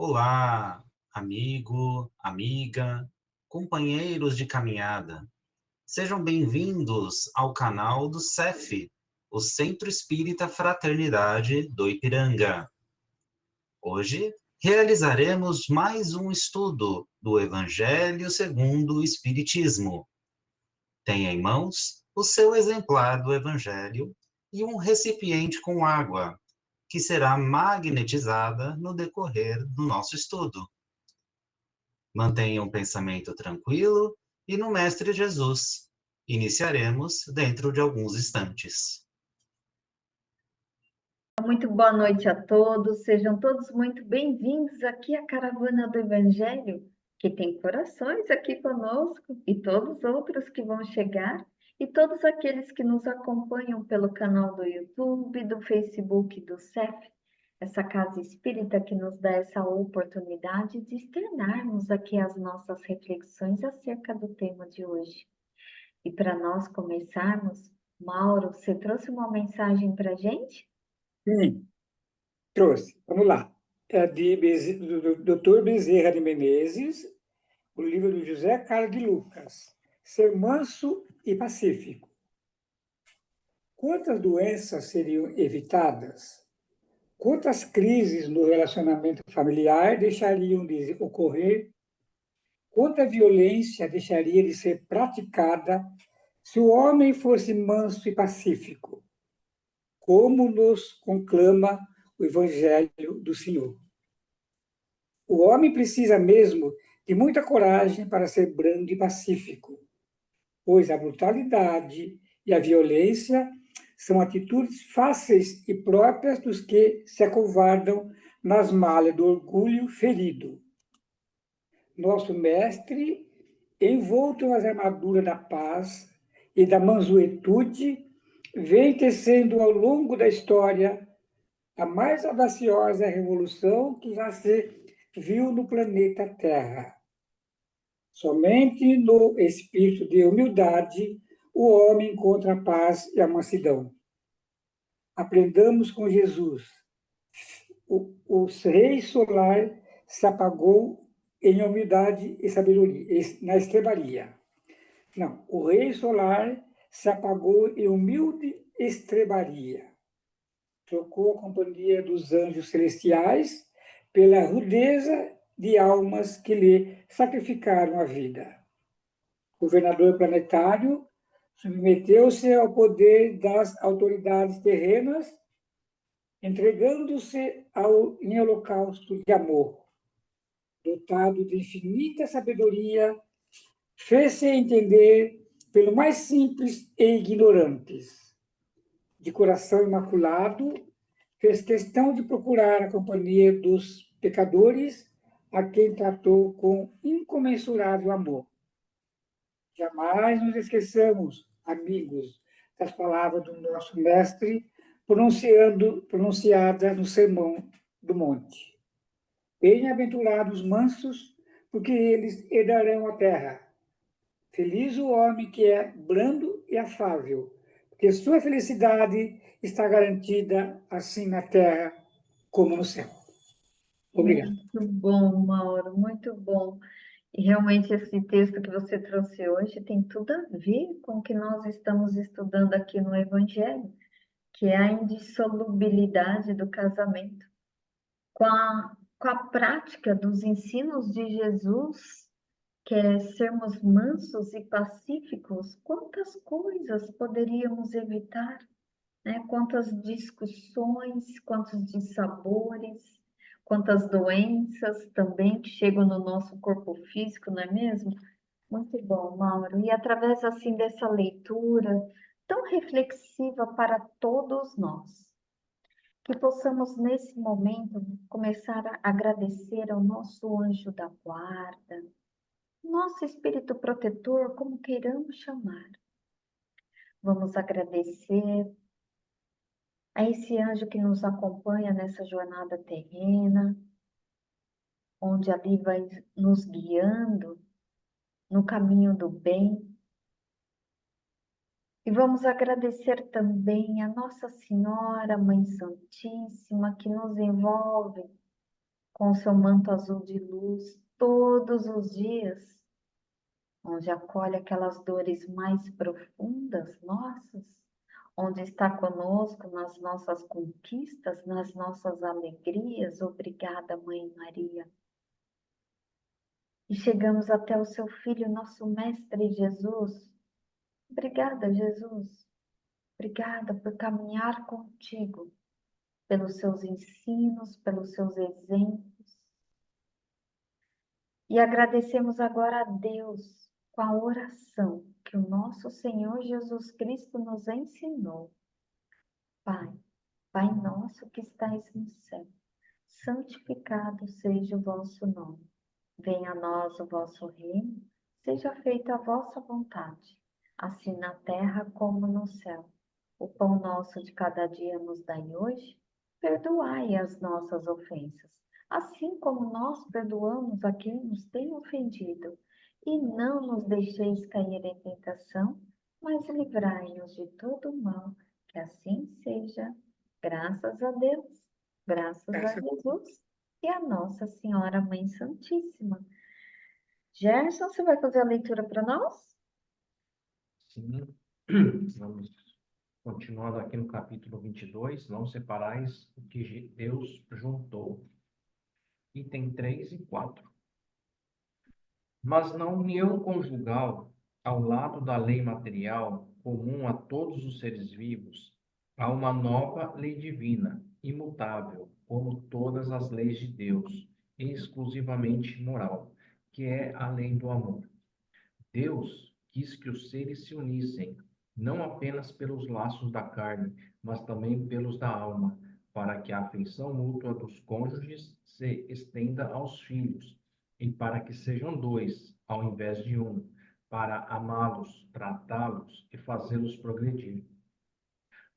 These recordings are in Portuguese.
Olá, amigo, amiga, companheiros de caminhada. Sejam bem-vindos ao canal do CEF, o Centro Espírita Fraternidade do Ipiranga. Hoje realizaremos mais um estudo do Evangelho segundo o Espiritismo. Tenha em mãos o seu exemplar do Evangelho e um recipiente com água, que será magnetizada no decorrer do nosso estudo. Mantenha um pensamento tranquilo e no Mestre Jesus. Iniciaremos dentro de alguns instantes. Muito boa noite a todos, sejam todos muito bem-vindos aqui à Caravana do Evangelho, que tem corações aqui conosco e todos os outros que vão chegar, e todos aqueles que nos acompanham pelo canal do YouTube, do Facebook do CEF, essa casa espírita que nos dá essa oportunidade de externarmos aqui as nossas reflexões acerca do tema de hoje. E para nós começarmos, Mauro, você trouxe uma mensagem para a gente? Sim, trouxe. Vamos lá. É do Dr. Bezerra de Menezes, o livro do José Carlos de Lucas, Ser Manso e Pacífico. Quantas doenças seriam evitadas? Quantas crises no relacionamento familiar deixariam de ocorrer? Quanta violência deixaria de ser praticada se o homem fosse manso e pacífico? Como nos conclama o Evangelho do Senhor. O homem precisa mesmo de muita coragem para ser brando e pacífico, pois a brutalidade e a violência são atitudes fáceis e próprias dos que se acovardam nas malhas do orgulho ferido. Nosso mestre, envolto nas armaduras da paz e da mansuetude, vem tecendo ao longo da história a mais audaciosa revolução que já se viu no planeta Terra. Somente no espírito de humildade o homem encontra a paz e a mansidão. Aprendamos com Jesus. O rei solar se apagou em humildade e sabedoria, na estrebaria. Não, o rei solar se apagou em humilde estrebaria. Trocou a companhia dos anjos celestiais pela rudeza de almas que lhe sacrificaram a vida. O governador planetário submeteu-se ao poder das autoridades terrenas, entregando-se em holocausto de amor. Dotado de infinita sabedoria, fez-se entender pelo mais simples e ignorantes. De coração imaculado, fez questão de procurar a companhia dos pecadores, a quem tratou com incomensurável amor. Jamais nos esqueçamos, amigos, das palavras do nosso mestre, pronunciada no Sermão do Monte. Bem-aventurados os mansos, porque eles herdarão a terra. Feliz o homem que é brando e afável, porque sua felicidade está garantida assim na terra como no céu. Obrigado. Muito bom, Mauro, muito bom. E realmente esse texto que você trouxe hoje tem tudo a ver com o que nós estamos estudando aqui no Evangelho, que é a indissolubilidade do casamento. Com a prática dos ensinos de Jesus, que é sermos mansos e pacíficos, quantas coisas poderíamos evitar, né? Quantas discussões, quantos dissabores, quantas doenças também que chegam no nosso corpo físico, não é mesmo? Muito bom, Mauro. E através assim dessa leitura tão reflexiva para todos nós, que possamos nesse momento começar a agradecer ao nosso anjo da guarda, nosso espírito protetor, como queiramos chamar. Vamos agradecer a esse anjo que nos acompanha nessa jornada terrena, onde ali vai nos guiando no caminho do bem. E vamos agradecer também a Nossa Senhora, Mãe Santíssima, que nos envolve com o seu manto azul de luz todos os dias, onde acolhe aquelas dores mais profundas nossas, onde está conosco nas nossas conquistas, nas nossas alegrias. Obrigada, Mãe Maria. E chegamos até o seu Filho, nosso Mestre Jesus. Obrigada, Jesus. Obrigada por caminhar contigo, pelos seus ensinos, pelos seus exemplos. E agradecemos agora a Deus com a oração que o nosso Senhor Jesus Cristo nos ensinou. Pai, Pai nosso que estais no céu, santificado seja o vosso nome. Venha a nós o vosso reino, seja feita a vossa vontade, assim na terra como no céu. O pão nosso de cada dia nos dai hoje, perdoai as nossas ofensas, assim como nós perdoamos a quem nos tem ofendido. E não nos deixeis cair em tentação, mas livrai-nos de todo mal, que assim seja. Graças a Deus, graças a Jesus e a Nossa Senhora Mãe Santíssima. Gerson, você vai fazer a leitura para nós? Sim, vamos continuando aqui no capítulo 22, não separais o que Deus juntou. Item 3 e 4. Mas na união conjugal, ao lado da lei material, comum a todos os seres vivos, há uma nova lei divina, imutável, como todas as leis de Deus, e exclusivamente moral, que é a lei do amor. Deus quis que os seres se unissem, não apenas pelos laços da carne, mas também pelos da alma, para que a afeição mútua dos cônjuges se estenda aos filhos, e para que sejam dois, ao invés de um, para amá-los, tratá-los e fazê-los progredir.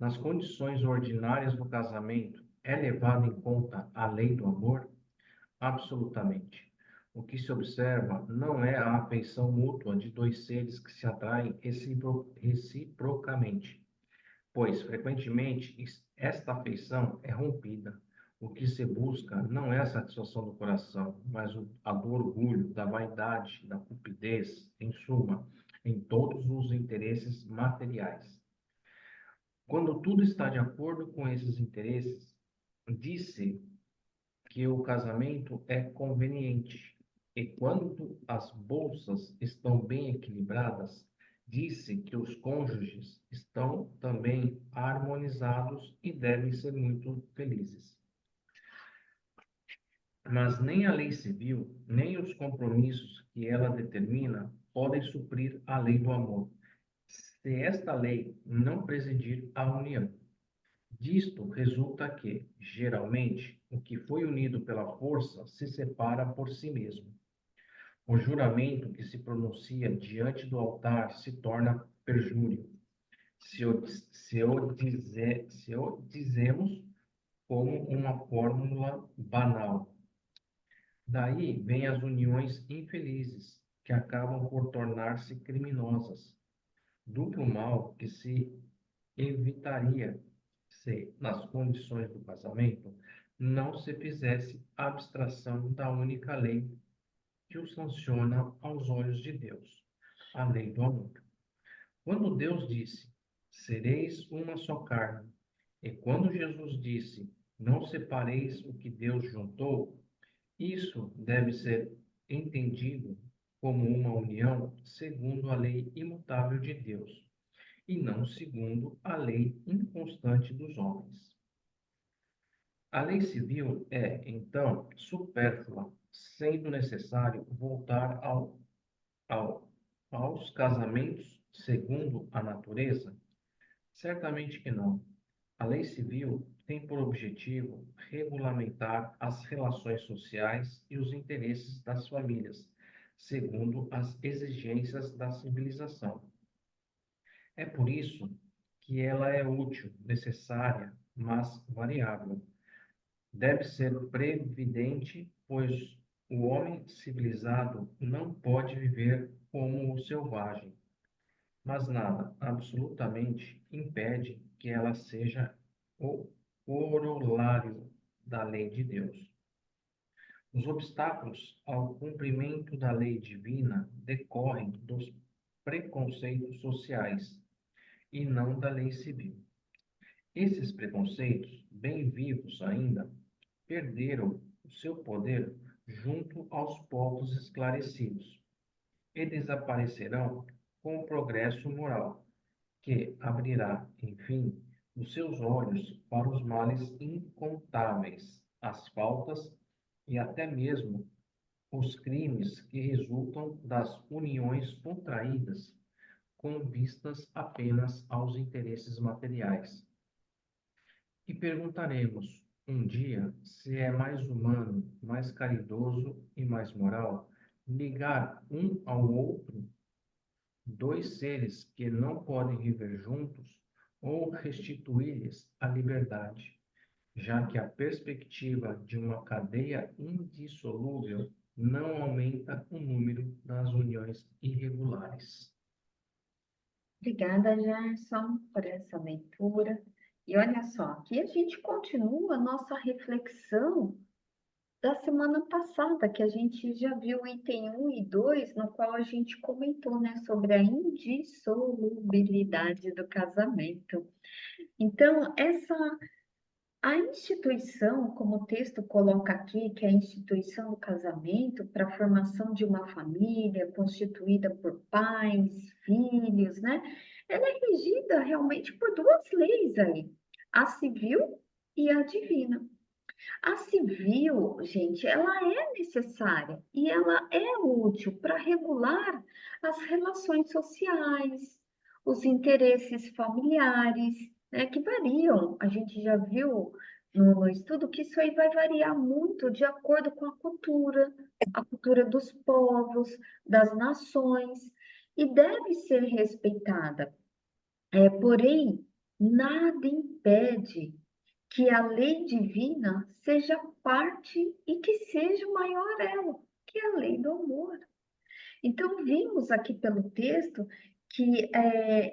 Nas condições ordinárias do casamento, é levada em conta a lei do amor? Absolutamente. O que se observa não é a afeição mútua de dois seres que se atraem reciprocamente, pois, frequentemente, esta afeição é rompida. O que se busca não é a satisfação do coração, mas a do orgulho, da vaidade, da cupidez, em suma, em todos os interesses materiais. Quando tudo está de acordo com esses interesses, disse que o casamento é conveniente. E quando as bolsas estão bem equilibradas, disse que os cônjuges estão também harmonizados e devem ser muito felizes. Mas nem a lei civil, nem os compromissos que ela determina podem suprir a lei do amor, se esta lei não presidir a união. Disto resulta que, geralmente, o que foi unido pela força se separa por si mesmo. O juramento que se pronuncia diante do altar se torna perjúrio, se o dizemos como uma fórmula banal. Daí vêm as uniões infelizes, que acabam por tornar-se criminosas. Duplo mal que se evitaria se, nas condições do casamento, não se fizesse abstração da única lei que o sanciona aos olhos de Deus, a lei do amor. Quando Deus disse, sereis uma só carne, e quando Jesus disse, não separeis o que Deus juntou, isso deve ser entendido como uma união segundo a lei imutável de Deus, e não segundo a lei inconstante dos homens. A lei civil é, então, supérflua, sendo necessário voltar aos casamentos segundo a natureza? Certamente que não. A lei civil tem por objetivo regulamentar as relações sociais e os interesses das famílias, segundo as exigências da civilização. É por isso que ela é útil, necessária, mas variável. Deve ser previdente, pois o homem civilizado não pode viver como o selvagem, mas nada, absolutamente, impede que ela seja o corolário da lei de Deus. Os obstáculos ao cumprimento da lei divina decorrem dos preconceitos sociais e não da lei civil. Esses preconceitos, bem vivos ainda, perderam o seu poder junto aos povos esclarecidos e desaparecerão com o progresso moral, que abrirá, enfim, os seus olhos para os males incontáveis, as faltas e até mesmo os crimes que resultam das uniões contraídas com vistas apenas aos interesses materiais. E perguntaremos um dia se é mais humano, mais caridoso e mais moral ligar um ao outro dois seres que não podem viver juntos ou restituir-lhes a liberdade, já que a perspectiva de uma cadeia indissolúvel não aumenta o número das uniões irregulares. Obrigada, Gerson, por essa leitura. E olha só, aqui a gente continua a nossa reflexão da semana passada, que a gente já viu o item 1 e 2, no qual a gente comentou, né, sobre a indissolubilidade do casamento. Então, a instituição, como o texto coloca aqui, que é a instituição do casamento para a formação de uma família constituída por pais, filhos, né? Ela é regida realmente por duas leis aí, a civil e a divina. A civil, gente, ela é necessária e ela é útil para regular as relações sociais, os interesses familiares, né, que variam. A gente já viu no estudo que isso aí vai variar muito de acordo com a cultura dos povos, das nações, e deve ser respeitada. Porém, nada impede que a lei divina seja parte e que seja o maior elo, que é a lei do amor. Então, vimos aqui pelo texto que,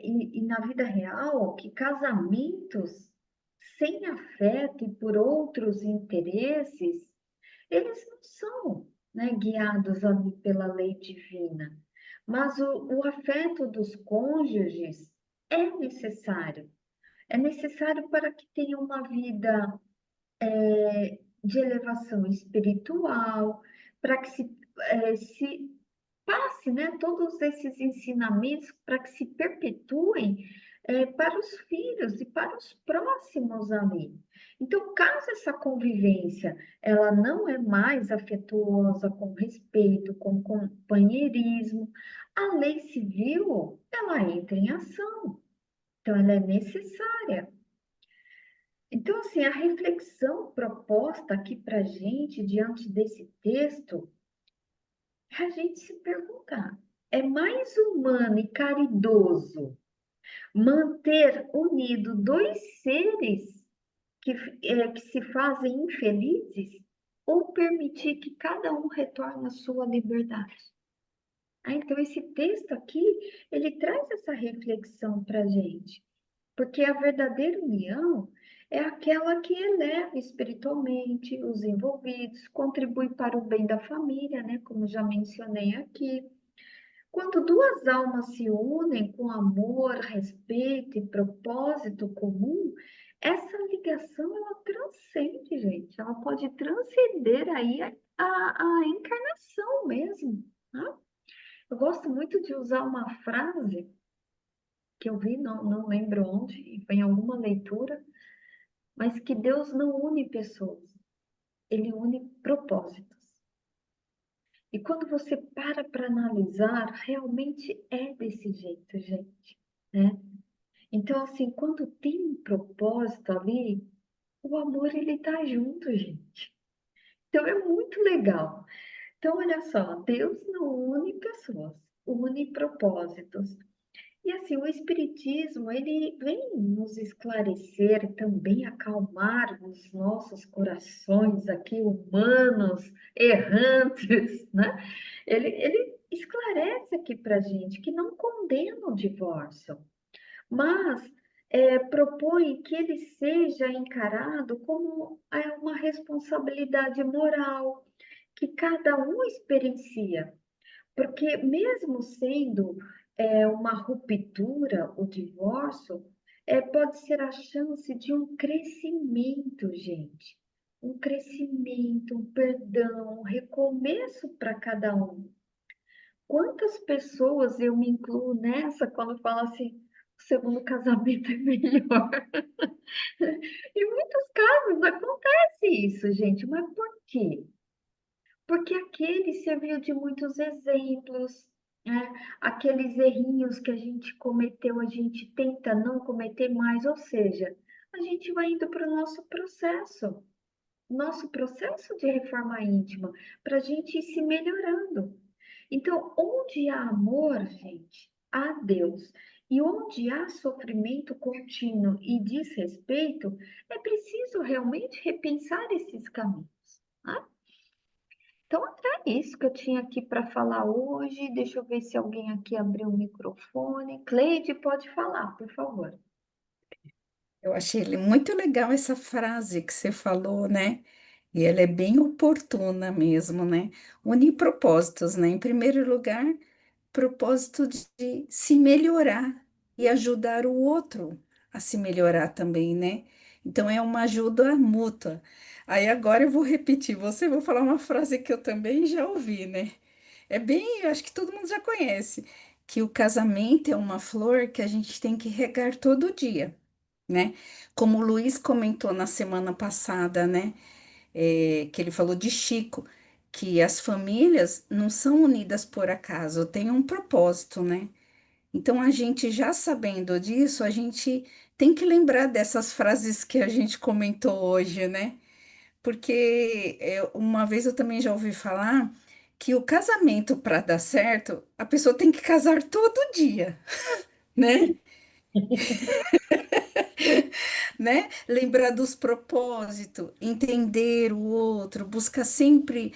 e na vida real, que casamentos sem afeto e por outros interesses, eles não são, né, guiados ali pela lei divina. Mas o afeto dos cônjuges é necessário. É necessário para que tenha uma vida de elevação espiritual, para que se passe, né, todos esses ensinamentos para que se perpetuem para os filhos e para os próximos ali. Então, caso essa convivência ela não é mais afetuosa, com respeito, com companheirismo, a lei civil ela entra em ação. Então, ela é necessária. Então, assim, a reflexão proposta aqui para a gente, diante desse texto, é a gente se perguntar: é mais humano e caridoso manter unido dois seres que se fazem infelizes ou permitir que cada um retorne à sua liberdade? Então, esse texto aqui, ele traz essa reflexão para a gente. Porque a verdadeira união é aquela que eleva espiritualmente os envolvidos, contribui para o bem da família, né? Como já mencionei aqui. Quando duas almas se unem com amor, respeito e propósito comum, essa ligação ela transcende, gente. Ela pode transcender aí a encarnação mesmo, né? Eu gosto muito de usar uma frase que eu vi, não lembro onde, foi em alguma leitura, mas que Deus não une pessoas, Ele une propósitos. E quando você para analisar, realmente é desse jeito, gente, né? Então, assim, quando tem um propósito ali, o amor, ele tá junto, gente. Então, é muito legal. Então, olha só, Deus não une pessoas, une propósitos. E assim, o Espiritismo, ele vem nos esclarecer, também acalmar os nossos corações aqui, humanos, errantes, né? Ele esclarece aqui para a gente que não condena o divórcio, mas propõe que ele seja encarado como uma responsabilidade moral, que cada um experiencia. Porque mesmo sendo uma ruptura, o divórcio, pode ser a chance de um crescimento, gente. Um crescimento, um perdão, um recomeço para cada um. Quantas pessoas eu me incluo nessa quando falo assim, o segundo casamento é melhor? Em muitos casos acontece isso, gente, mas por quê? Porque aquele serviu de muitos exemplos, né? Aqueles errinhos que a gente cometeu, a gente tenta não cometer mais, ou seja, a gente vai indo para o nosso processo de reforma íntima, para a gente ir se melhorando. Então, onde há amor, gente, há Deus. E onde há sofrimento contínuo e desrespeito, é preciso realmente repensar esses caminhos, né? Então, é isso que eu tinha aqui para falar hoje. Deixa eu ver se alguém aqui abriu o microfone. Cleide, pode falar, por favor. Eu achei muito legal essa frase que você falou, né? E ela é bem oportuna mesmo, né? Unir propósitos, né? Em primeiro lugar, propósito de se melhorar e ajudar o outro a se melhorar também, né? Então é uma ajuda mútua. Aí agora eu vou repetir, você vou falar uma frase que eu também já ouvi, né? É bem, eu acho que todo mundo já conhece, que o casamento é uma flor que a gente tem que regar todo dia, né? Como o Luiz comentou na semana passada, né? Que ele falou de Chico, que as famílias não são unidas por acaso, tem um propósito, né? Então, a gente já sabendo disso, a gente tem que lembrar dessas frases que a gente comentou hoje, né? Porque uma vez eu também já ouvi falar que o casamento, para dar certo, a pessoa tem que casar todo dia, né? Né? Lembrar dos propósitos, entender o outro, buscar sempre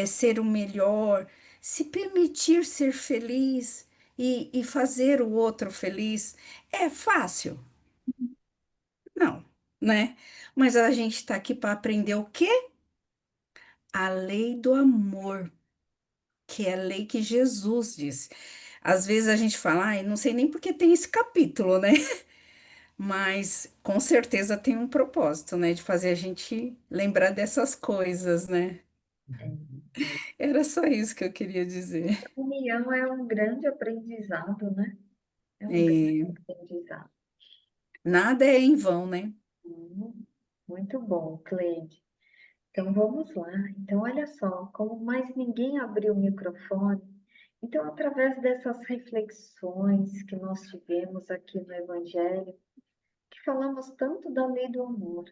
ser o melhor, se permitir ser feliz e fazer o outro feliz. É fácil? Não, né? Mas a gente está aqui para aprender o quê? A lei do amor, que é a lei que Jesus disse. Às vezes a gente fala, ai, não sei nem porque tem esse capítulo, né? Mas com certeza tem um propósito, né? De fazer a gente lembrar dessas coisas, né? Era só isso que eu queria dizer. União é um grande aprendizado, né? É um grande É, aprendizado. nada é em vão, né? Muito bom, Cleide. Então vamos lá. Então, olha só, como mais ninguém abriu o microfone, então, através dessas reflexões que nós tivemos aqui no Evangelho, que falamos tanto da lei do amor,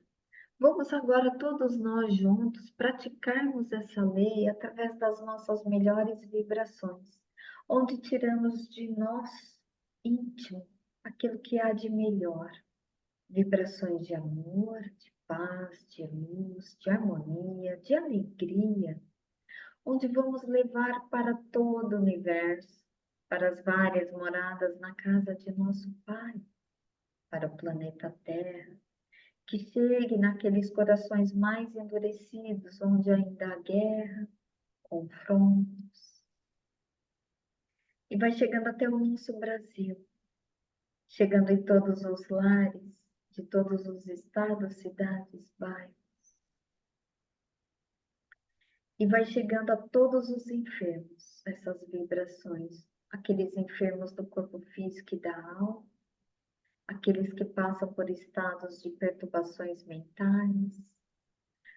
vamos agora todos nós juntos praticarmos essa lei através das nossas melhores vibrações, onde tiramos de nós íntimo aquilo que há de melhor, vibrações de amor, de paz, de luz, de harmonia, de alegria, onde vamos levar para todo o universo, para as várias moradas na casa de nosso Pai, para o planeta Terra, que chegue naqueles corações mais endurecidos, onde ainda há guerra, confrontos, e vai chegando até o nosso Brasil, chegando em todos os lares, de todos os estados, cidades, bairros, e vai chegando a todos os enfermos, essas vibrações, aqueles enfermos do corpo físico e da alma, aqueles que passam por estados de perturbações mentais,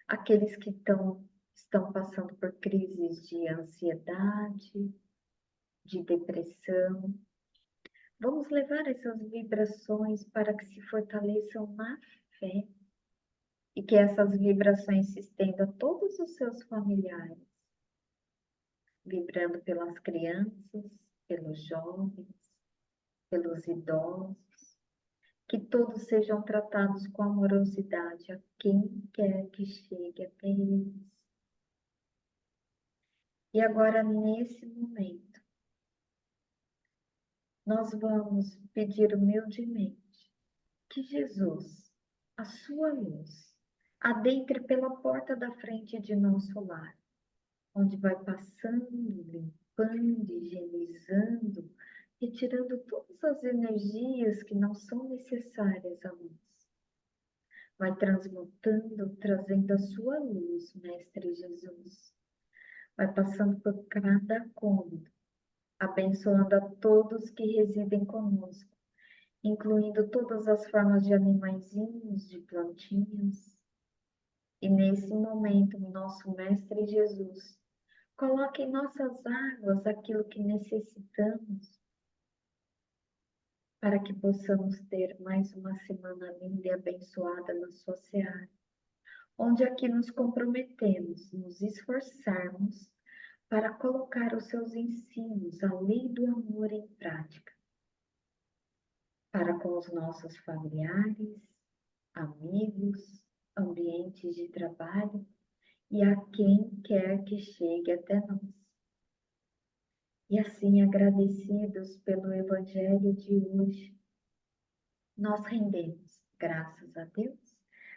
aqueles que estão passando por crises de ansiedade, de depressão. Vamos levar essas vibrações para que se fortaleçam na fé e que essas vibrações se estendam a todos os seus familiares, vibrando pelas crianças, pelos jovens, pelos idosos, que todos sejam tratados com amorosidade a quem quer que chegue até eles. E agora, nesse momento, nós vamos pedir humildemente que Jesus, a sua luz, adentre pela porta da frente de nosso lar, onde vai passando, limpando, higienizando, retirando todas as energias que não são necessárias a nós. Vai transmutando, trazendo a sua luz, Mestre Jesus. Vai passando por cada cômodo, abençoando a todos que residem conosco, incluindo todas as formas de animaizinhos, de plantinhas. E nesse momento, nosso Mestre Jesus, coloque em nossas águas aquilo que necessitamos para que possamos ter mais uma semana linda e abençoada na sua seara, onde aqui nos comprometemos, nos esforçarmos para colocar os seus ensinos, a lei do amor em prática, para com os nossos familiares, amigos, ambientes de trabalho e a quem quer que chegue até nós. E assim, agradecidos pelo Evangelho de hoje, nós rendemos graças a Deus,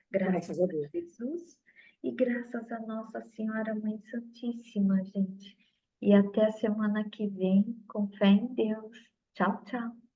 graças Graças a a Deus. Jesus e graças a Nossa Senhora Mãe Santíssima, gente. E até a semana que vem, com fé em Deus. Tchau, tchau.